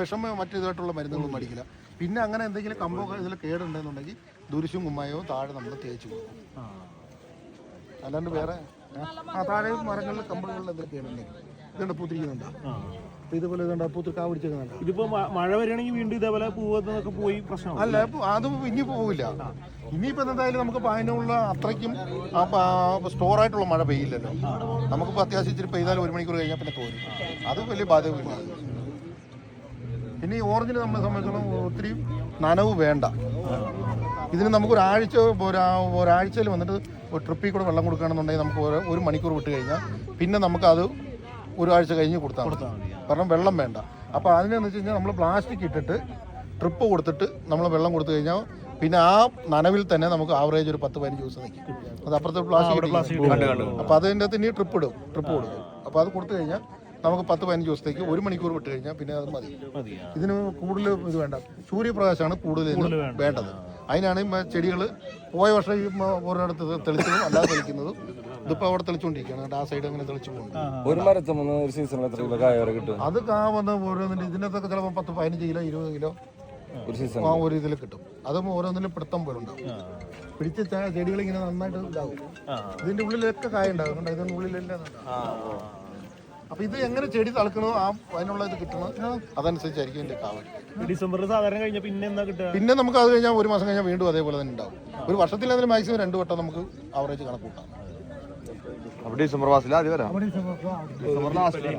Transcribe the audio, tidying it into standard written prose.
വിഷം മറ്റേതായിട്ടുള്ള മരുന്നുകളും മേടിക്കില്ല. പിന്നെ അങ്ങനെ എന്തെങ്കിലും കമ്പോ ഇതിൽ കേടുണ്ടെന്നുണ്ടെങ്കിൽ ദുരിശും കുമ്മായവും താഴെ നമ്മൾ തേച്ച് കൊടുക്കും. അല്ലാണ്ട് വേറെ താഴെ മരങ്ങളിൽ കമ്പുകളിൽ എന്തെങ്കിലും കേടുണ്ടെങ്കിൽ ഇതുണ്ട് പൂത്തിരിക്കുന്നുണ്ടോ? അപ്പോൾ ഇതുപോലെ ഇതുണ്ട് പൂത്ത് കാ പിടിച്ചിരിക്കുന്നുണ്ടോ? ഇതിപ്പോൾ മഴ വരികയാണെങ്കിൽ വീണ്ടും ഇതേപോലെ പൂവൊക്കെ പോയി പ്രശ്നം അല്ല. അത് ഇനി പോവില്ല. ഇനിയിപ്പോൾ എന്തായാലും നമുക്ക് അതിനുള്ള അത്രയ്ക്കും സ്റ്റോറായിട്ടുള്ള മഴ പെയ്യില്ലല്ലോ. നമുക്കിപ്പോൾ അത്യാവശ്യം ഇച്ചിരി പെയ്താലും 1 മണിക്കൂർ കഴിഞ്ഞാൽ പിന്നെ തോരും. അത് വലിയ ബാധകമില്ല. പിന്നെ ഈ ഓറഞ്ചിന് നമ്മളെ സംബന്ധിച്ചോളം ഒത്തിരി നനവ് വേണ്ട. ഇതിന് ഒരാഴ്ചയിൽ വന്നിട്ട് ഒരു ട്രിപ്പിൽ കൂടെ വെള്ളം കൊടുക്കുകയാണെന്നുണ്ടെങ്കിൽ നമുക്ക് 1 മണിക്കൂർ വിട്ട് കഴിഞ്ഞാൽ പിന്നെ നമുക്കത് ഒരാഴ്ച കഴിഞ്ഞ് കൊടുത്താൽ മതി. കാരണം വെള്ളം വേണ്ട. അപ്പോൾ അതിനെന്ന് വെച്ച് കഴിഞ്ഞാൽ നമ്മൾ പ്ലാസ്റ്റിക് ഇട്ടിട്ട് ട്രിപ്പ് കൊടുത്തിട്ട് നമ്മൾ വെള്ളം കൊടുത്തു കഴിഞ്ഞാൽ പിന്നെ ആ നനവിൽ തന്നെ നമുക്ക് ആവറേജ് ഒരു 10-15 ദിവസം നിൽക്കും. അത് അപ്പുറത്തെ പ്ലാസ്റ്റിക്. അപ്പോൾ അതിൻ്റെ അകത്ത് ഇനി ട്രിപ്പ് കൊടുക്കും. അപ്പോൾ അത് കൊടുത്തു കഴിഞ്ഞാൽ നമുക്ക് 10-15 ദിവസത്തേക്ക് 1 മണിക്കൂർ വിട്ട് കഴിഞ്ഞാൽ പിന്നെ അത് മതി. ഇതിന് കൂടുതൽ ഇത് വേണ്ട. സൂര്യപ്രകാശമാണ് കൂടുതൽ വേണ്ടത്. അതിനാണ് ചെടികൾ പോയ വർഷം ഈ ഓരോടത്ത് തെളിച്ചതും അല്ലാതെ തെളിക്കുന്നതും. ഇതിപ്പോൾ അവിടെ തെളിച്ചുകൊണ്ടിരിക്കുകയാണ്. ആ സൈഡ് അങ്ങനെ തെളിച്ചു പോകുന്നുണ്ട്. അത് കാ വന്ന് ഓരോന്നിൻ്റെ ഇതിനകത്തൊക്കെ ചിലപ്പോൾ 10-15 കിലോ 20 കിലോ ഒരു ഇതിൽ കിട്ടും. അതും ഓരോന്നിലും പിടുത്തം പോലെ ഉണ്ടാവും. പിടിച്ച ചെടികൾ ഇങ്ങനെ നന്നായിട്ട് ഇതാവും. ഇതിൻ്റെ ഉള്ളിലൊക്കെ കായ ഉണ്ടാകും. ഇതിൻ്റെ ഉള്ളിലെല്ലാം അപ്പൊ ഇത് എങ്ങനെ ചെടി തളക്കണോ അതിനുള്ള ഇത് കിട്ടണം. അതനുസരിച്ചായിരിക്കും ഇതിന്റെ കാവൽ. ഡിസംബറിൽ സാധാരണ കഴിഞ്ഞാൽ പിന്നെ നമുക്ക് അത് കഴിഞ്ഞാൽ 1 മാസം കഴിഞ്ഞാൽ വീണ്ടും അതേപോലെ തന്നെ ഉണ്ടാവും. ഒരു വർഷത്തിൽ അതിന് മാക്സിമം 2 വട്ടം നമുക്ക് ആവറേജ് കണക്കൂട്ടാം. ഡിസംബർ മാസത്തിൽ